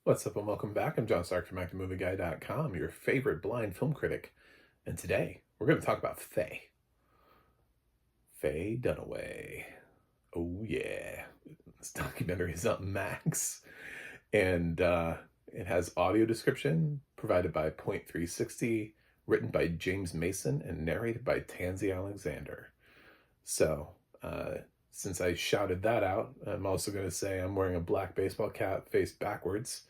What's up and welcome back. I'm John Stark from ActiveMovieGuy.com, your favorite blind film critic. And today we're going to talk about Faye. Faye Dunaway. Oh yeah. This documentary is on Max. And it has audio description provided by Point 360, written by James Mason and narrated by Tansy Alexander. So, since I shouted that out, I'm also going to say I'm wearing a black baseball cap faced backwards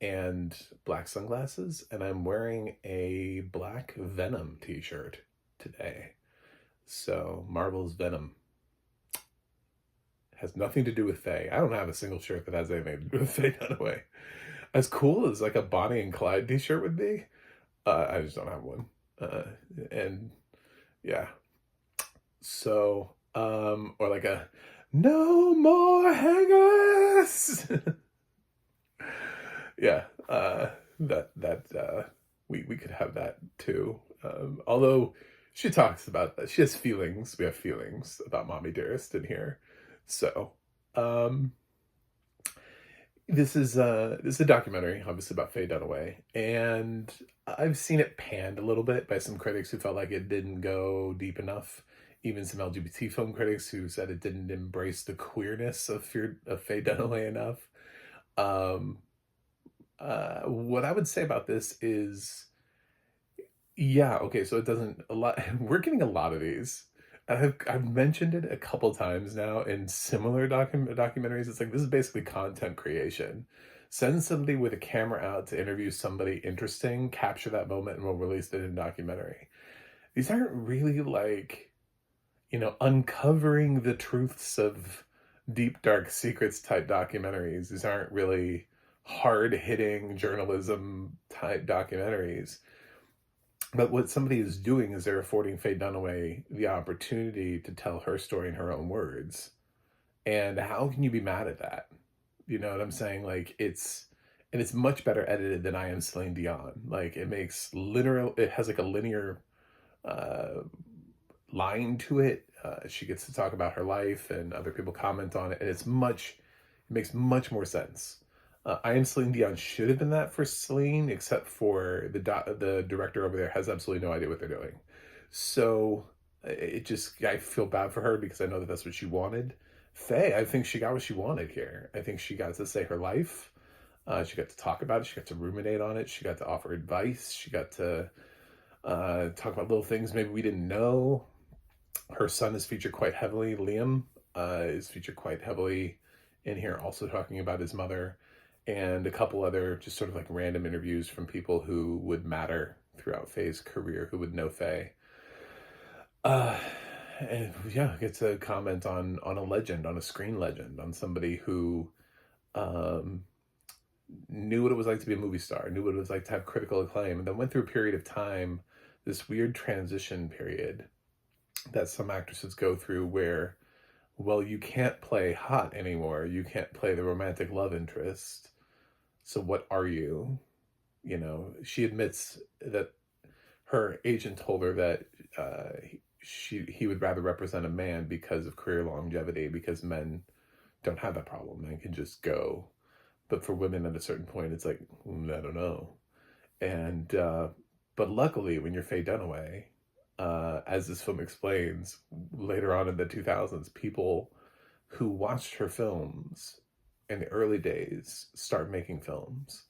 and black sunglasses, and I'm wearing a black Venom t-shirt today. So Marvel's Venom has nothing to do with Faye. I don't have a single shirt that has anything to do with Faye Dunaway. As cool as like a Bonnie and Clyde t-shirt would be, I just don't have one. And yeah, so or like a no more hangers. Yeah, we could have that too. Although she talks about she has feelings. We have feelings about Mommy Dearest in here. So, this is a documentary, obviously about Faye Dunaway, and I've seen it panned a little bit by some critics who felt like it didn't go deep enough. Even some LGBT film critics who said it didn't embrace the queerness of Faye Dunaway enough. What I would say about this is, yeah, okay, so it doesn't a lot. We're getting a lot of these. I've mentioned it a couple times now in similar documentaries. It's like this is basically content creation. Send somebody with a camera out to interview somebody interesting, capture that moment, and we'll release it in a documentary. These aren't really like, uncovering the truths of deep, dark secrets type documentaries. These aren't really hard-hitting journalism type documentaries. But what somebody is doing is they're affording Faye Dunaway the opportunity to tell her story in her own words. And how can you be mad at that? You know what I'm saying? Like it's much better edited than I Am Celine Dion. Like it has like a linear line to it. She gets to talk about her life and other people comment on it. And it makes much more sense. I Am Celine Dion should have been that for Celine, except for the director over there has absolutely no idea what they're doing. So I feel bad for her because I know that that's what she wanted. Faye, I think she got what she wanted here. I think she got to say her life. She got to talk about it. She got to ruminate on it. She got to offer advice. She got to talk about little things maybe we didn't know. Her son is featured quite heavily. Liam is featured quite heavily in here, also talking about his mother, and a couple other just sort of like random interviews from people who would matter throughout Faye's career, who would know Faye. And yeah, gets a comment on a legend, on a screen legend, on somebody who knew what it was like to be a movie star, knew what it was like to have critical acclaim, and then went through a period of time, this weird transition period that some actresses go through where, well, you can't play hot anymore. You can't play the romantic love interest. So what are you? She admits that her agent told her that he would rather represent a man because of career longevity, because men don't have that problem. Men can just go. But for women at a certain point, it's like, I don't know. And, but luckily when you're Faye Dunaway, as this film explains, later on in the 2000s, people who watched her films in the early days start making films,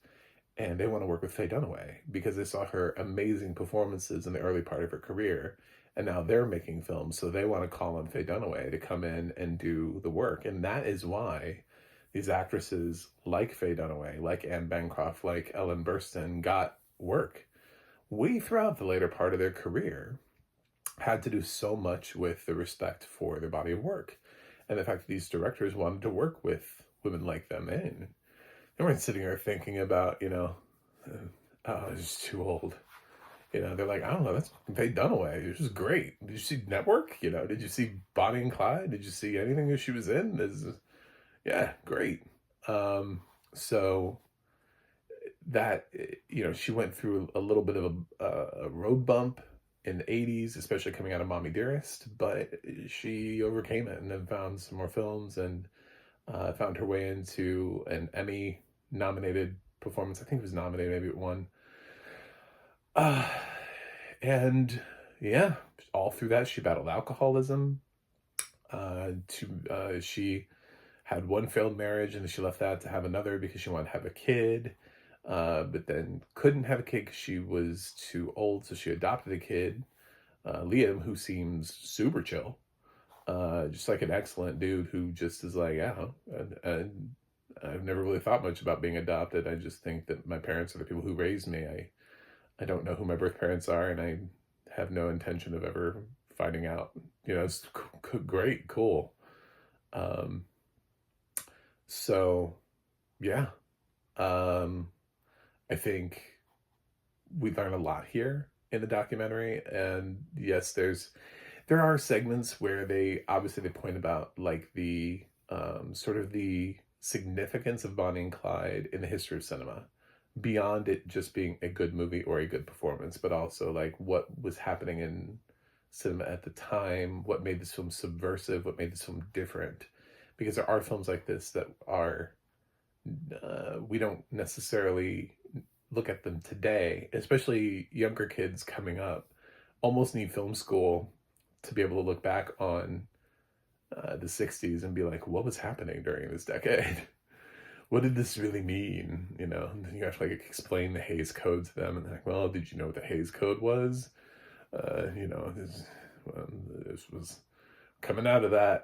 and they want to work with Faye Dunaway because they saw her amazing performances in the early part of her career, and now they're making films, so they want to call on Faye Dunaway to come in and do the work. And that is why these actresses like Faye Dunaway, like Anne Bancroft, like Ellen Burstyn got work way throughout the later part of their career, had to do so much with the respect for their body of work and the fact that these directors wanted to work with women like them. And they weren't sitting there thinking about, oh, it's too old. They're like, I don't know, that's Faye Dunaway. It was great. Did you see Network? Did you see Bonnie and Clyde? Did you see anything that she was in? Yeah, great. So that, she went through a little bit of a road bump in the 80s, especially coming out of Mommy Dearest, but she overcame it and then found some more films and found her way into an Emmy nominated performance. I think it was nominated, maybe it won. Uh, and yeah, all through that, she battled alcoholism. She had one failed marriage and then she left that to have another because she wanted to have a kid. But then couldn't have a kid because she was too old, so she adopted a kid, Liam, who seems super chill, just like an excellent dude who just is like, yeah, and I've never really thought much about being adopted. I just think that my parents are the people who raised me. I don't know who my birth parents are, and I have no intention of ever finding out. It's great, cool. Um, so yeah, um, I think we learn a lot here in the documentary, and yes, there are segments where they point about like the sort of the significance of Bonnie and Clyde in the history of cinema, beyond it just being a good movie or a good performance, but also like what was happening in cinema at the time, what made this film subversive, what made this film different, because there are films like this that are we don't necessarily look at them today, especially younger kids coming up, almost need film school to be able to look back on the 60s and be like, what was happening during this decade? What did this really mean? And then you have to like explain the Hays Code to them, and they're like, well, did you know what the Hays Code was? This was coming out of that,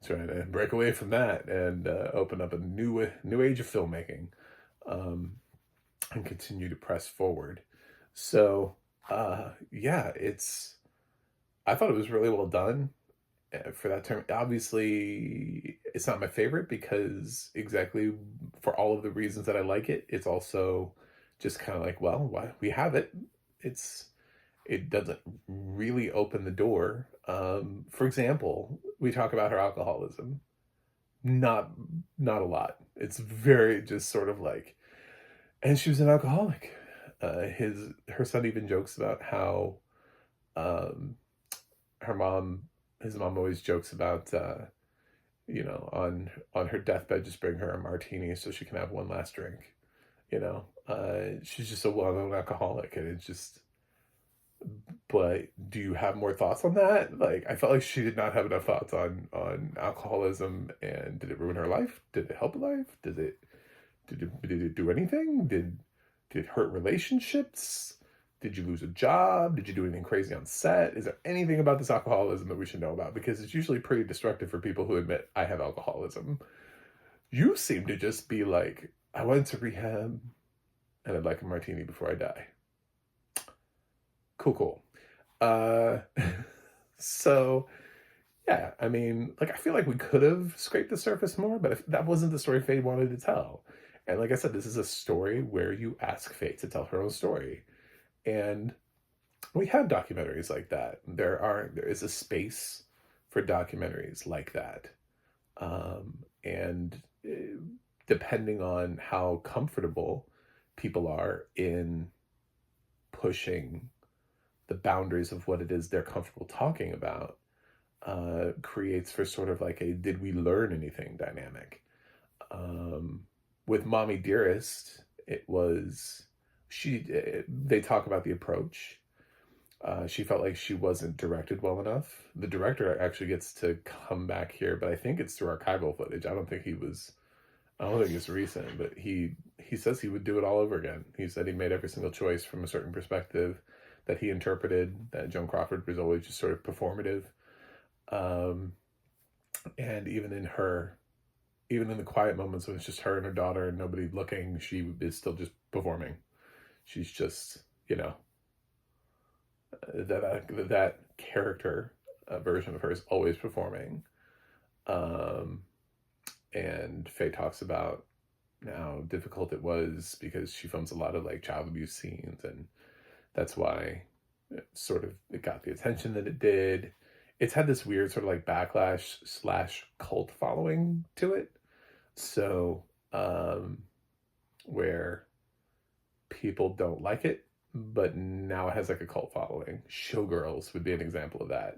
trying to break away from that and open up a new age of filmmaking, and continue to press forward. So yeah, I thought it was really well done for that term. Obviously, it's not my favorite because exactly for all of the reasons that I like it, it's also just kind of like, well, why we have it. It doesn't really open the door. For example, we talk about her alcoholism. Not a lot. It's very just sort of like, and she was an alcoholic. Her son even jokes about how um, his mom always jokes about on her deathbed, just bring her a martini so she can have one last drink. She's just a well-known alcoholic, and it's just. But do you have more thoughts on that? Like, I felt like she did not have enough thoughts on alcoholism, and did it ruin her life? Did it help her life? Did it do anything? Did it hurt relationships? Did you lose a job? Did you do anything crazy on set? Is there anything about this alcoholism that we should know about? Because it's usually pretty destructive for people who admit, I have alcoholism. You seem to just be like, I went to rehab and I'd like a martini before I die. Cool. Uh, so, yeah, I mean, like, I feel like we could have scraped the surface more, but if that wasn't the story Faye wanted to tell. And like I said, this is a story where you ask Faye to tell her own story. And we have documentaries like that. There is a space for documentaries like that. And depending on how comfortable people are in pushing the boundaries of what it is they're comfortable talking about, creates for sort of like a did we learn anything dynamic. With Mommy Dearest, they talk about the approach. She felt like she wasn't directed well enough. The director actually gets to come back here, but I think it's through archival footage. I don't think it's recent, but he says he would do it all over again. He said he made every single choice from a certain perspective that he interpreted, that Joan Crawford was always just sort of performative. And even in the quiet moments when it's just her and her daughter and nobody looking, she is still just performing. She's just, that character version of her is always performing. And Faye talks about how difficult it was because she films a lot of like child abuse scenes, and that's why it got the attention that it did. It's had this weird sort of like backlash / cult following to it. So, where people don't like it, but now it has like a cult following. Showgirls would be an example of that,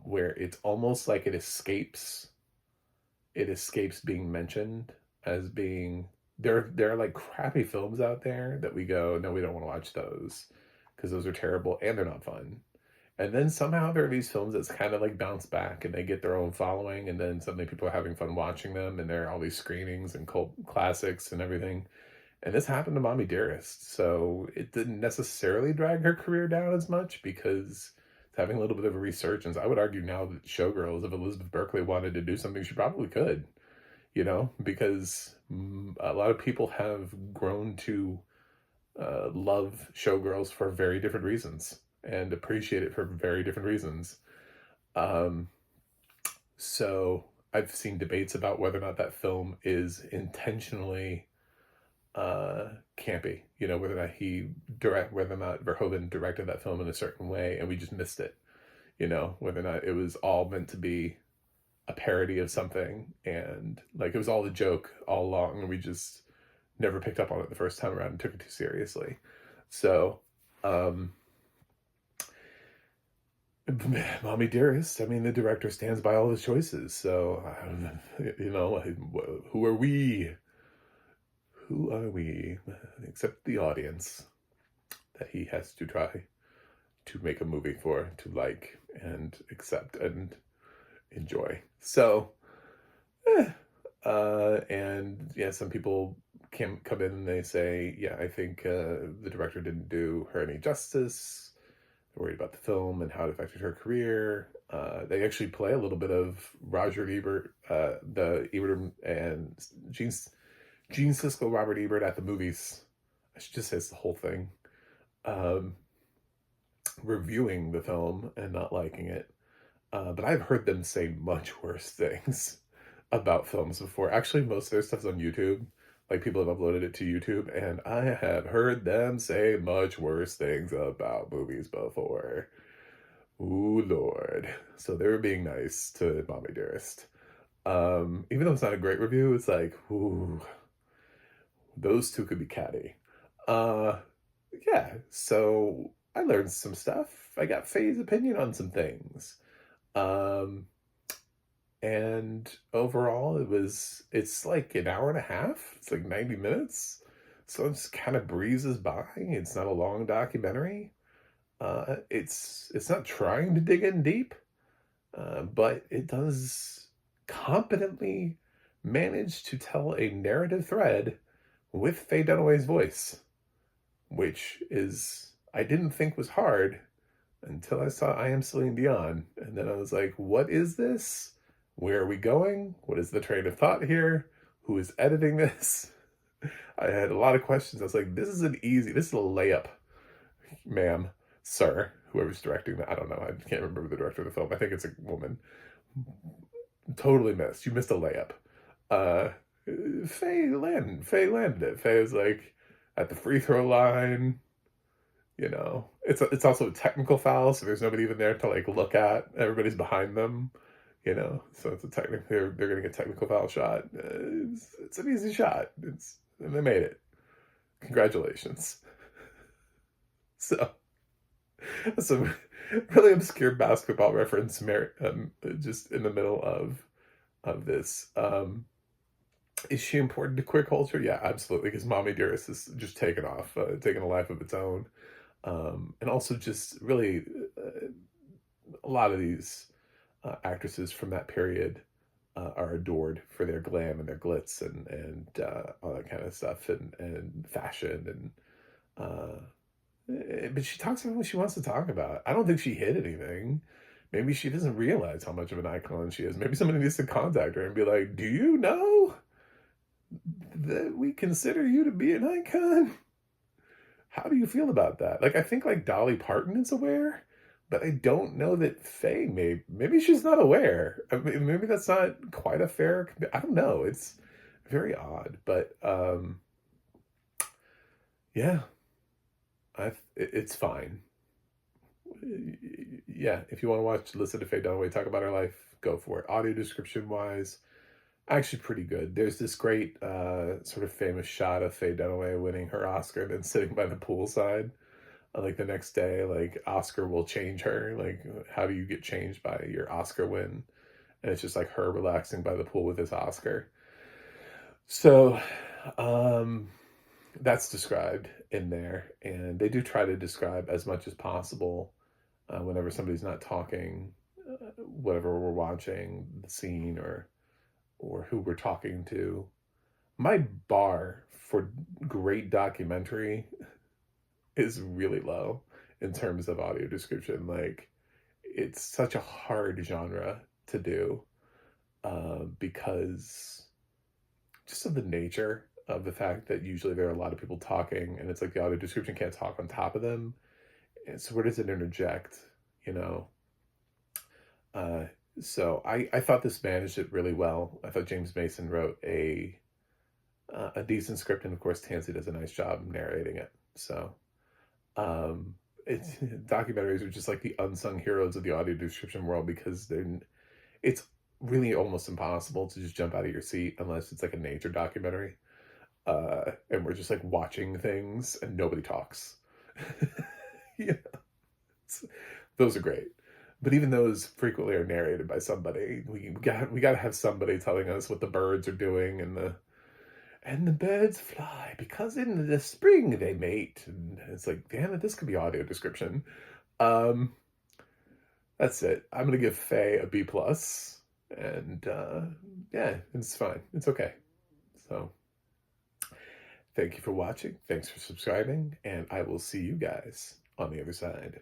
where it's almost like it escapes being mentioned as being, there are like crappy films out there that we go, no, we don't want to watch those because those are terrible and they're not fun. And then somehow there are these films that's kind of like bounce back and they get their own following, and then suddenly people are having fun watching them, and there are all these screenings and cult classics and everything. And this happened to Mommy Dearest. So it didn't necessarily drag her career down as much because it's having a little bit of a resurgence. I would argue now that Showgirls, if Elizabeth Berkley wanted to do something, she probably could, because a lot of people have grown to love Showgirls for very different reasons and appreciate it for very different reasons. Um, so I've seen debates about whether or not that film is intentionally campy, whether or not whether or not Verhoeven directed that film in a certain way and we just missed it, whether or not it was all meant to be a parody of something, and like it was all a joke all along and we just never picked up on it the first time around and took it too seriously. So Mommy Dearest, I mean, the director stands by all his choices, so who are we except the audience that he has to try to make a movie for, to like and accept and enjoy. So and yeah, some people can come in and they say, yeah, I think the director didn't do her any justice. They're worried about the film and how it affected her career. They actually play a little bit of Roger Ebert, the Ebert and Gene Siskel, Robert Ebert at the movies. I should just say it's the whole thing. Reviewing the film and not liking it. But I've heard them say much worse things about films before. Actually, most of their stuff's on YouTube. Like, people have uploaded it to YouTube, and I have heard them say much worse things about movies before. Ooh, Lord. So they were being nice to Mommy Dearest. Even though it's not a great review, it's like, ooh, those two could be catty. Yeah, so I learned some stuff. I got Faye's opinion on some things. And overall it's like an hour and a half. It's like 90 minutes. So it just kind of breezes by. It's not a long documentary. It's not trying to dig in deep, but it does competently manage to tell a narrative thread with Faye Dunaway's voice, which I didn't think was hard until I saw I Am Celine Dion. And then I was like, what is this? Where are we going? What is the train of thought here? Who is editing this? I had a lot of questions. I was like, this is a layup, ma'am, sir, whoever's directing that. I don't know. I can't remember the director of the film. I think it's a woman. Totally missed. You missed a layup. Faye landed it. Faye was like at the free throw line. It's also a technical foul, so there's nobody even there to like look at. Everybody's behind them. So it's they're getting a technical foul shot. It's an easy shot. And they made it. Congratulations. So, some really obscure basketball reference, just in the middle of this. Is she important to queer culture? Yeah, absolutely. Because Mommy Dearest is just taken off, taking a life of its own, and also just really a lot of these actresses from that period are adored for their glam and their glitz and all that kind of stuff and fashion but she talks about what she wants to talk about. I don't think she hid anything. Maybe she doesn't realize how much of an icon she is. Maybe somebody needs to contact her and be like, do you know that we consider you to be an icon? How do you feel about that? Like, I think like Dolly Parton is aware, but I don't know that Faye maybe she's not aware. I mean, maybe that's not quite a fair. I don't know. It's very odd, but yeah, it's fine. Yeah, if you want to listen to Faye Dunaway talk about her life, go for it. Audio description wise, actually pretty good. There's this great sort of famous shot of Faye Dunaway winning her Oscar and then sitting by the poolside. Like the next day, like Oscar will change her. Like, how do you get changed by your Oscar win? And it's just like her relaxing by the pool with this Oscar. So, um, that's described in there, and they do try to describe as much as possible whenever somebody's not talking, whatever we're watching, the scene or who we're talking to. My bar for great documentary is really low in terms of audio description. Like, it's such a hard genre to do because just of the nature of the fact that usually there are a lot of people talking and it's like the audio description can't talk on top of them. And so where does it interject, you know? Uh, so I thought this managed it really well. I thought James Mason wrote a decent script, and of course Tansy does a nice job narrating it. So um, it's documentaries are just like the unsung heroes of the audio description world because it's really almost impossible to just jump out of your seat unless it's like a nature documentary. And we're just like watching things and nobody talks. Yeah, those are great. But even those frequently are narrated by somebody. We got to have somebody telling us what the birds are doing and the birds fly because in the spring they mate. And it's like, damn it, this could be audio description. Um, that's it. I'm gonna give Faye a B plus, and yeah, it's fine. It's okay. So thank you for watching. Thanks for subscribing, and I will see you guys on the other side.